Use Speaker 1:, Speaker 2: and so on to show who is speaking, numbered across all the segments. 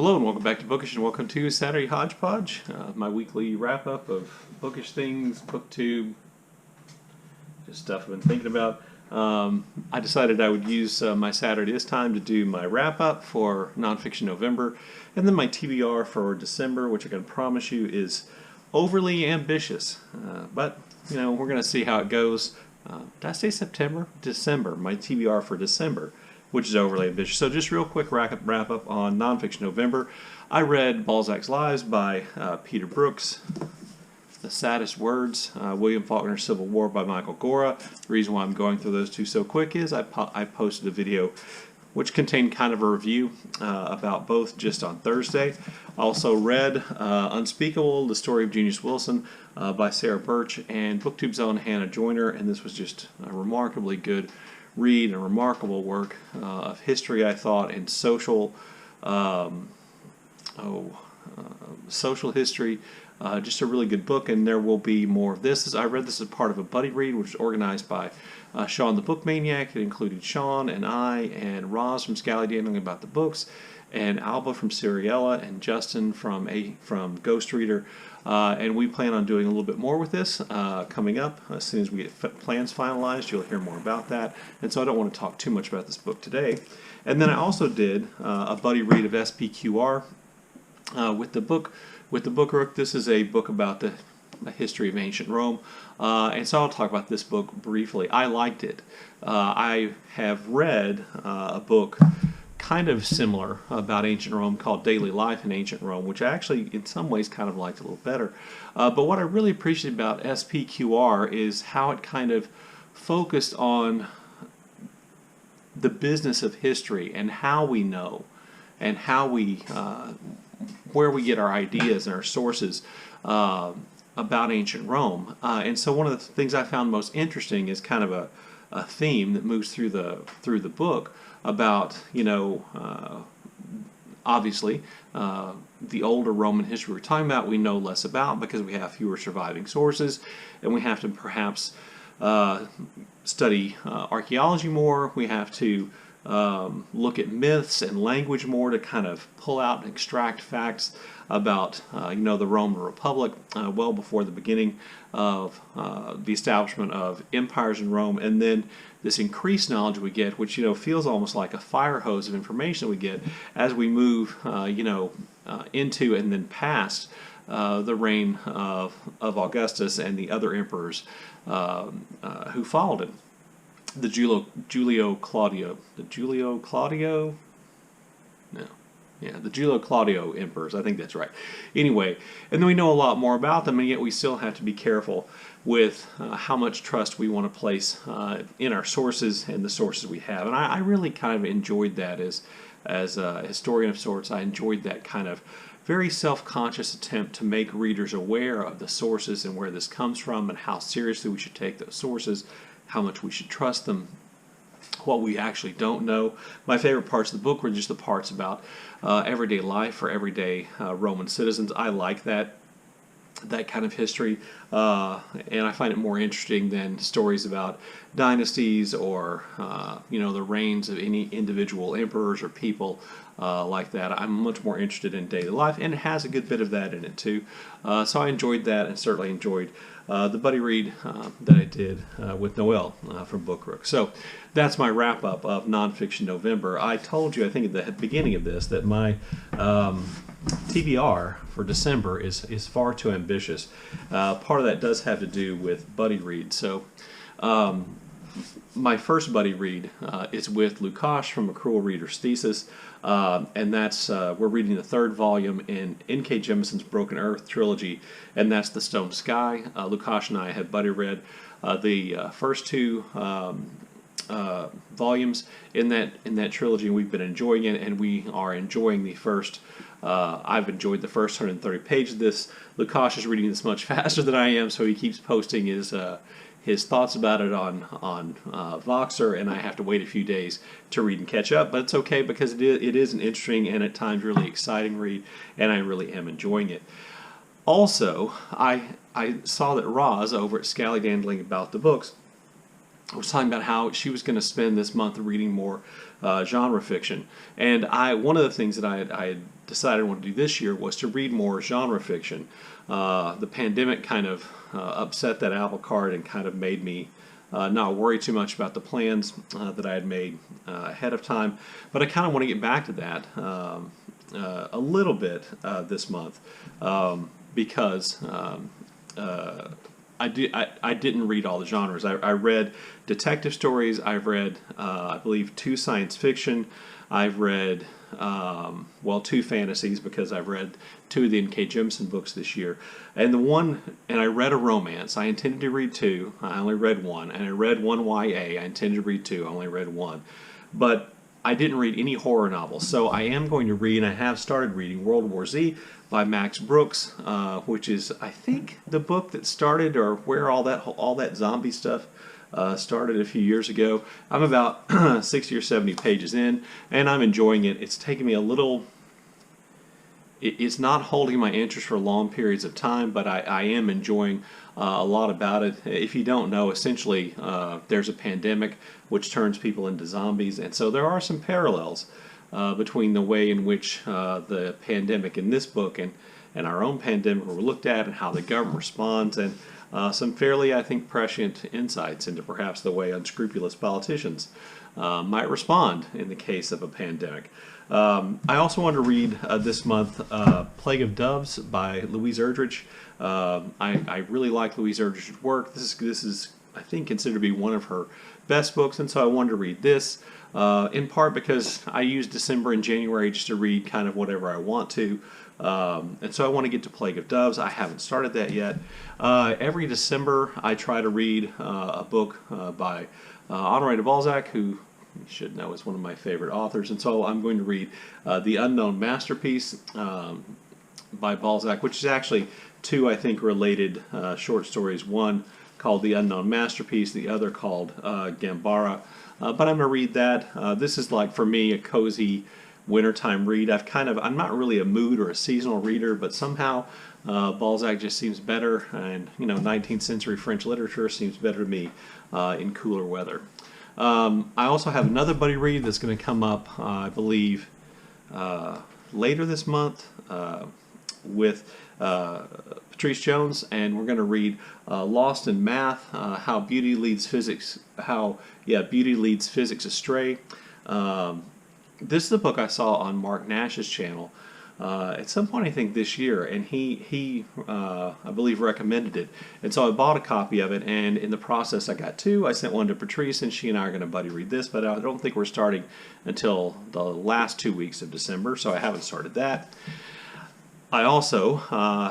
Speaker 1: Hello and welcome back to Bookish and welcome to Saturday Hodgepodge, my weekly wrap-up of bookish things, booktube, just stuff I've been thinking about. I decided I would use my Saturday this time to do my wrap-up for NonFiction November, and then my TBR for December, which I can promise you is overly ambitious. But, you know, we're going to see how it goes. Did I say September? December, my TBR for December, which is overly ambitious. So just real quick wrap-up on NonFiction November. I read Balzac's Lives by Peter Brooks, The Saddest Words, William Faulkner's Civil War by Michael Gorra. The reason why I'm going through those two so quick is I posted a video which contained kind of a review about both just on Thursday. I also read Unspeakable, The Story of Junius Wilson by Sarah Burch, and BookTube's own Hannah Joyner, and this was just a remarkably good read, and a remarkable work of history, I thought, and social social history. Just a really good book, and there will be more of this. I read this as part of a buddy read, which was organized by Shawn the Book Maniac. It included Shawn and I and Roz from Scallydandling About The Books, and Alba from Seriella, and Justin from Ghost Reader. And we plan on doing a little bit more with this coming up. As soon as we get plans finalized, you'll hear more about that. And so I don't want to talk too much about this book today. And then I also did a buddy read of SPQR with the book Rook. This is a book about the history of ancient Rome. And so I'll talk about this book briefly. I liked it. I have read a book kind of similar about ancient Rome called Daily Life in Ancient Rome, which I actually in some ways kind of liked a little better. But what I really appreciate about SPQR is how it kind of focused on the business of history and how we know and how we where we get our ideas and our sources about ancient Rome. And so one of the things I found most interesting is kind of a theme that moves through the book about, you know, obviously the older Roman history we're talking about we know less about because we have fewer surviving sources, and we have to perhaps study archaeology more. We have to look at myths and language more to kind of pull out and extract facts about you know, the Roman Republic well before the beginning of the establishment of empires in Rome, and then this increased knowledge we get, which, you know, feels almost like a fire hose of information we get as we move you know, into and then past the reign of Augustus and the other emperors who followed him. The Julio Claudio emperors, I think that's right. Anyway, and then we know a lot more about them, and yet we still have to be careful with how much trust we want to place in our sources and the sources we have. And I really kind of enjoyed that as a historian of sorts. I enjoyed that kind of very self-conscious attempt to make readers aware of the sources and where this comes from and how seriously we should take those sources, how much we should trust them, what we actually don't know. My favorite parts of the book were just the parts about everyday life for everyday Roman citizens. I like that kind of history, and I find it more interesting than stories about dynasties or you know, the reigns of any individual emperors or people like that. I'm much more interested in daily life, and it has a good bit of that in it too. So I enjoyed that, and certainly enjoyed the buddy read that I did with Noel from Book Rook. So that's my wrap-up of NonFiction November. I told you, I think at the beginning of this, that my TBR for December is far too ambitious. Part of that does have to do with buddy read. So my first buddy read is with Lukas from A Cruel Reader's Thesis, and that's we're reading the third volume in N.K. Jemison's Broken Earth trilogy, and that's The Stone Sky. Lukas and I have buddy read the first two volumes in that trilogy, and we've been enjoying it, and we are enjoying the first. I've enjoyed the first 130 pages of this. Lukas is reading this much faster than I am, so he keeps posting his thoughts about it on Voxer, and I have to wait a few days to read and catch up. But it's okay, because it is an interesting and at times really exciting read, and I really am enjoying it. Also, I saw that Roz over at Scallydandling About The Books was talking about how she was going to spend this month reading more genre fiction. And one of the things that I had decided I wanted to do this year was to read more genre fiction. The pandemic kind of upset that apple cart and kind of made me not worry too much about the plans that I had made ahead of time. But I kind of want to get back to that a little bit this month because I didn't read all the genres. I read detective stories. I've read, I believe, 2 science fiction. I've read, 2 fantasies because I've read 2 of the N.K. Jemison books this year. And I read a romance. I intended to read 2. I only read 1. And I read 1 YA. I intended to read 2. I only read 1. But I didn't read any horror novels. So I am going to read, and I have started reading, World War Z by Max Brooks, which is, I think, the book that started, or where all that zombie stuff started a few years ago. I'm about 60 or 70 pages in, and I'm enjoying it. It's taken me a little... It's not holding my interest for long periods of time, but I am enjoying a lot about it. If you don't know, essentially there's a pandemic which turns people into zombies, and so there are some parallels between the way in which the pandemic in this book and our own pandemic were looked at, and how the government responds, and some fairly, I think, prescient insights into perhaps the way unscrupulous politicians might respond in the case of a pandemic. I also want to read this month Plague of Doves by Louise Erdrich. I really like Louise Erdrich's work. This is, I think, considered to be one of her best books, and so I wanted to read this, in part because I use December and January just to read kind of whatever I want to. And so I want to get to Plague of Doves. I haven't started that yet. Every December I try to read a book by Honore de Balzac, who you should know is one of my favorite authors. And so I'm going to read The Unknown Masterpiece by Balzac, which is actually 2, I think, related short stories. One called The Unknown Masterpiece, the other called Gambara. But I'm going to read that. This is, like, for me, a cozy wintertime read. I'm not really a mood or a seasonal reader, but somehow Balzac just seems better, and 19th century French literature seems better to me in cooler weather. I also have another buddy read that's going to come up, I believe, later this month with Patrice Jones, and we're going to read Lost in Math: How Beauty Leads Physics Astray. This is a book I saw on Marc Nash's channel at some point, I think, this year, and he I believe recommended it, and so I bought a copy of it, and in the process I got 2. I sent one to Patrice, and she and I are going to buddy read this, but I don't think we're starting until the last 2 weeks of December, so I haven't started that. I also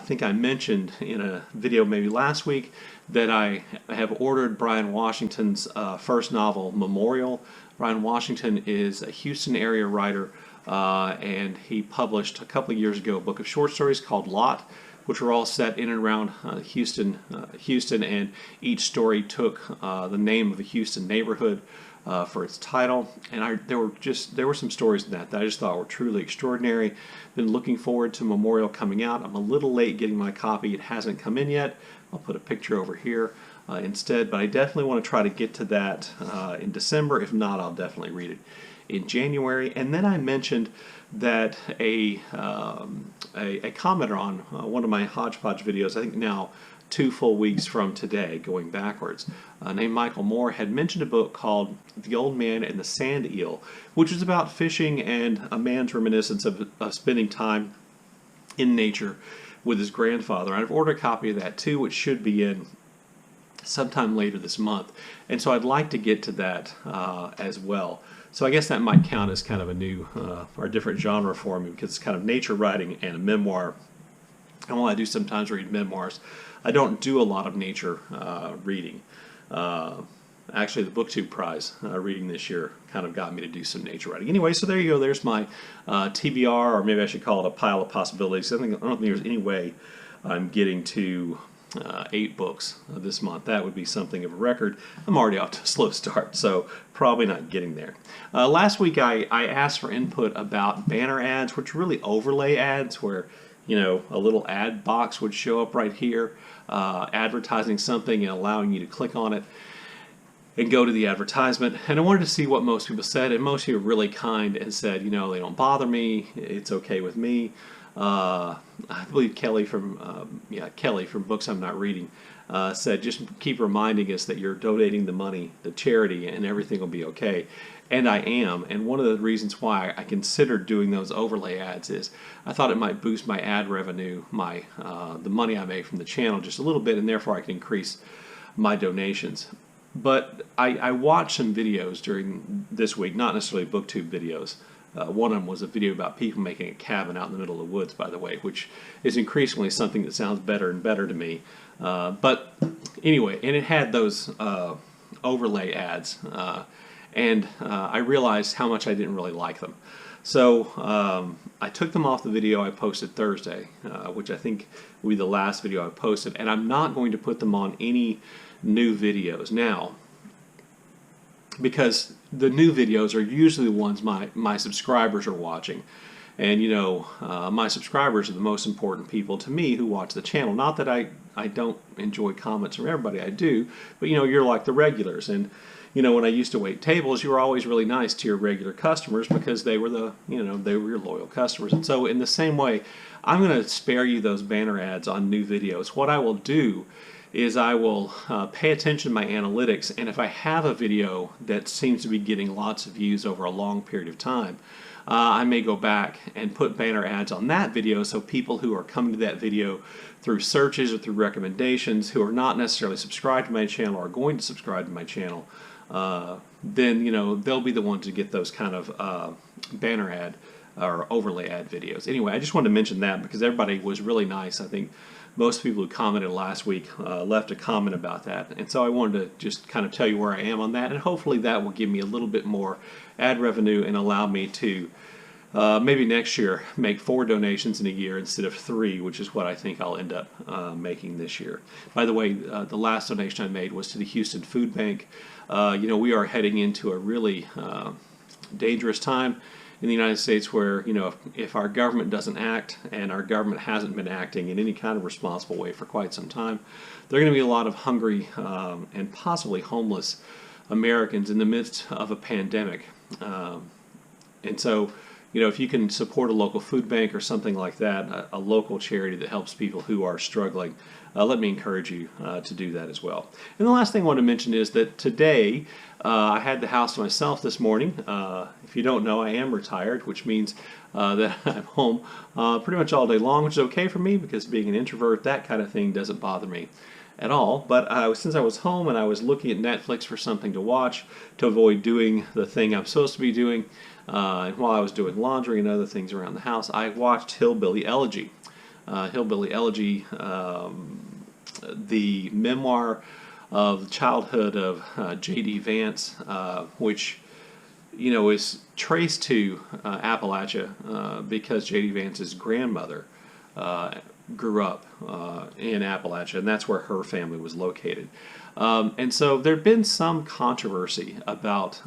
Speaker 1: think I mentioned in a video maybe last week that I have ordered Bryan Washington's first novel, Memorial. Bryan Washington is a Houston area writer, and he published a couple of years ago a book of short stories called Lot, which were all set in and around Houston, and each story took the name of a Houston neighborhood for its title. And there were some stories in that I just thought were truly extraordinary. Been looking forward to Memorial coming out. I'm a little late getting my copy. It hasn't come in yet. I'll put a picture over here instead, but I definitely want to try to get to that in December. If not, I'll definitely read it in January. And then I mentioned that a commenter on one of my Hodgepodge videos, I think now 2 full weeks from today, going backwards, named Michael Moore, had mentioned a book called The Old Man and the Sand Eel, which is about fishing and a man's reminiscence of spending time in nature with his grandfather. I've ordered a copy of that too, which should be in sometime later this month, and so I'd like to get to that as well. So I guess that might count as kind of a new or different genre for me, because it's kind of nature writing and a memoir. And while I do sometimes read memoirs, I don't do a lot of nature reading. Actually, the BookTube Prize reading this year kind of got me to do some nature writing. Anyway, so there you go. There's my TBR, or maybe I should call it a pile of possibilities. I don't think there's any way I'm getting to 8 books this month. That would be something of a record. I'm already off to a slow start, so probably not getting there. Last week I asked for input about banner ads, which are really overlay ads where a little ad box would show up right here, advertising something and allowing you to click on it. And I there were just some stories in that I just thought were truly extraordinary. Been looking forward to Memorial coming out. I'm a little late getting my copy. It hasn't come in yet. I'll put a picture over here instead, but I definitely want to try to get to that in December. If not, I'll definitely read it in January. And then I mentioned that a commenter on one of my Hodgepodge videos, I think now 2 full weeks from today, going backwards, named Michael Moore, had mentioned a book called The Old Man and the Sand Eel, which is about fishing and a man's reminiscence of spending time in nature with his grandfather. and go to the advertisement. And I wanted to see what most people said, and most people were really kind and said, you know, they don't bother me. It's okay with me. I believe Kelly from Books I'm Not Reading said, just keep reminding us that you're donating the money to charity and everything will be okay. And I am. And one of the reasons why I considered doing those overlay ads is I thought it might boost my ad revenue, the money I make from the channel just a little bit, and therefore I can increase my donations. But I watched some videos during this week, not necessarily BookTube videos. One of them was a video about people making a cabin out in the middle of the woods, by the way, which is increasingly something that sounds better and better to me. But anyway, and it had those overlay ads, and I realized how much I didn't really like them. So I took them off the video I posted Thursday, which I think will be the last video I posted, and I'm not going to put them on any new videos now, because the new videos are usually the ones my subscribers are watching. And you know, my subscribers are the most important people to me who watch the channel. Not that I don't enjoy comments from everybody, I do, but you know, you're like the regulars. And you know, when I used to wait tables, you were always really nice to your regular customers because they were they were your loyal customers. And so in the same way, I'm going to spare you those banner ads on new videos. What I will do is I will pay attention to my analytics, and if I have a video that seems to be getting lots of views over a long period of time, I may go back and put banner ads on that video, so people who are coming to that video through searches or through recommendations who are not necessarily subscribed to my channel or are going to subscribe to my channel, then you know, they'll be the ones to get those kind of banner ad or overlay ad videos. Anyway, I just wanted to mention that because everybody was really nice. I think most people who commented last week left a comment about that. And so I wanted to just kind of tell you where I am on that, and hopefully that will give me a little bit more ad revenue and allow me to maybe next year make 4 donations in a year instead of 3, which is what I think I'll end up making this year. By the way, the last donation I made was to the Houston Food Bank. You know, we are heading into a really dangerous time in the United States where, you know, if our government doesn't act, and our government hasn't been acting in any kind of responsible way for quite some time, there are going to be a lot of hungry and possibly homeless Americans in the midst of a pandemic. And so, you know, if you can support a local food bank or something like that, a local charity that helps people who are struggling, let me encourage you to do that as well. And the last thing I want to mention is that today I had the house to myself this morning. If you don't know, I am retired, which means that I'm home pretty much all day long, which is okay for me because being an introvert, that kind of thing doesn't bother me at all. But since I was home and I was looking at Netflix for something to watch to avoid doing the thing I'm supposed to be doing, and while I was doing laundry and other things around the house, I watched Hillbilly Elegy. Hillbilly Elegy, the memoir of the childhood of J.D. Vance, which, you know, is traced to Appalachia because J.D. Vance's grandmother grew up in Appalachia, and that's where her family was located. And so there had been some controversy about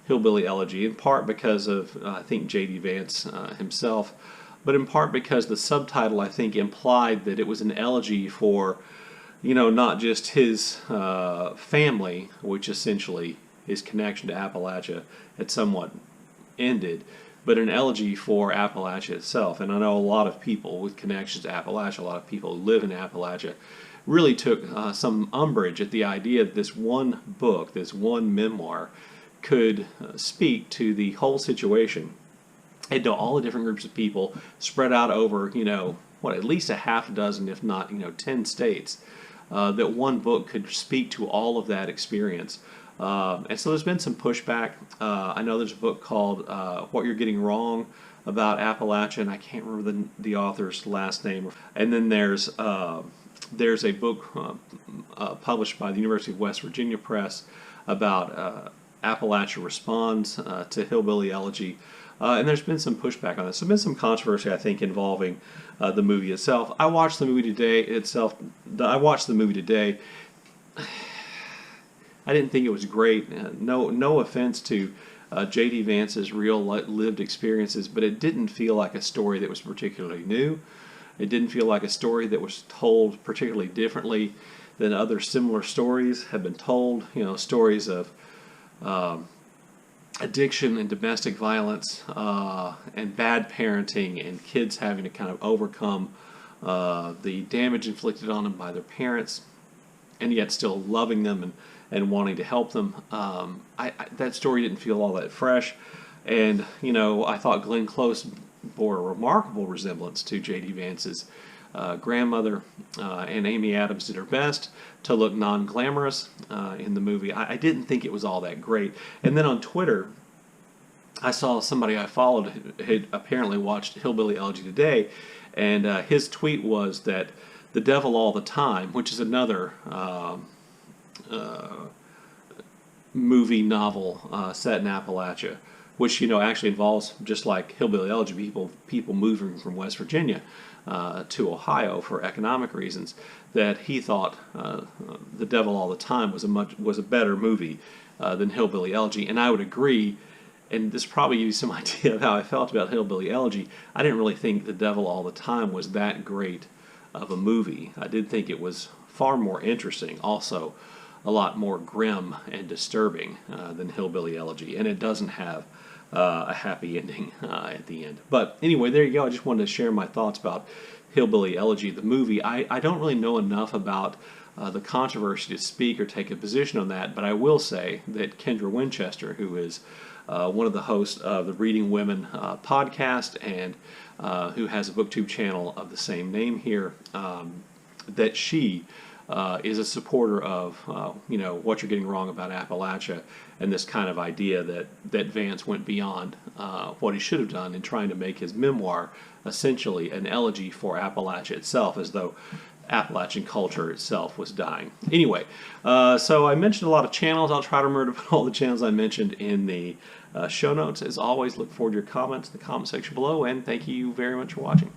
Speaker 1: Hillbilly Elegy, in part because of, I think, J.D. Vance himself, but in part because the subtitle, I think, implied that it was an elegy for, you know, not just his family, which essentially his connection to Appalachia had somewhat ended, but an elegy for Appalachia itself. And I know a lot of people with connections to Appalachia, a lot of people who live in Appalachia, really took some umbrage at the idea that this one book, this one memoir, could speak to the whole situation and to all the different groups of people spread out over, you know, at least a half dozen, if not, 10 states, that one book could speak to all of that experience. And so there's been some pushback. I know there's a book called What You're Getting Wrong about Appalachia, and I can't remember the author's last name. And then there's a book published by the University of West Virginia Press about Appalachia Responds to Hillbilly Elegy. And there's been some pushback on this. There's been some controversy, I think, involving the movie itself. I watched the movie today. I didn't think it was great. No offense to J.D. Vance's real lived experiences, but it didn't feel like a story that was particularly new. It didn't feel like a story that was told particularly differently than other similar stories have been told. You know, stories of addiction and domestic violence and bad parenting and kids having to kind of overcome the damage inflicted on them by their parents, and yet still loving them and wanting to help them. That story didn't feel all that fresh, and you know, I thought Glenn Close bore a remarkable resemblance to J.D. Vance's grandmother, and Amy Adams did her best to look non-glamorous in the movie. I didn't think it was all that great. And then on Twitter, I saw somebody I followed had apparently watched Hillbilly Elegy today, and his tweet was that The Devil All the Time, which is another movie novel set in Appalachia, which, you know, actually involves, just like Hillbilly Elegy, people moving from West Virginia to Ohio for economic reasons, that he thought The Devil All the Time was a better movie than Hillbilly Elegy, and I would agree. And this probably gives you some idea of how I felt about Hillbilly Elegy. I didn't really think The Devil All the Time was that great of a movie. I did think it was far more interesting, also a lot more grim and disturbing than Hillbilly Elegy, and it doesn't have a happy ending at the end. But anyway, there you go. I just wanted to share my thoughts about Hillbilly Elegy, the movie. I don't really know enough about the controversy to speak or take a position on that, but I will say that Kendra Winchester, who is one of the hosts of the Reading Women podcast and who has a booktube channel of the same name here, that she is a supporter of you know, what you're getting wrong about Appalachia, and this kind of idea that Vance went beyond what he should have done in trying to make his memoir essentially an elegy for Appalachia itself, as though Appalachian culture itself was dying. Anyway, so I mentioned a lot of channels. I'll try to remember to put all the channels I mentioned in the show notes. As always, look forward to your comments in the comment section below, and thank you very much for watching.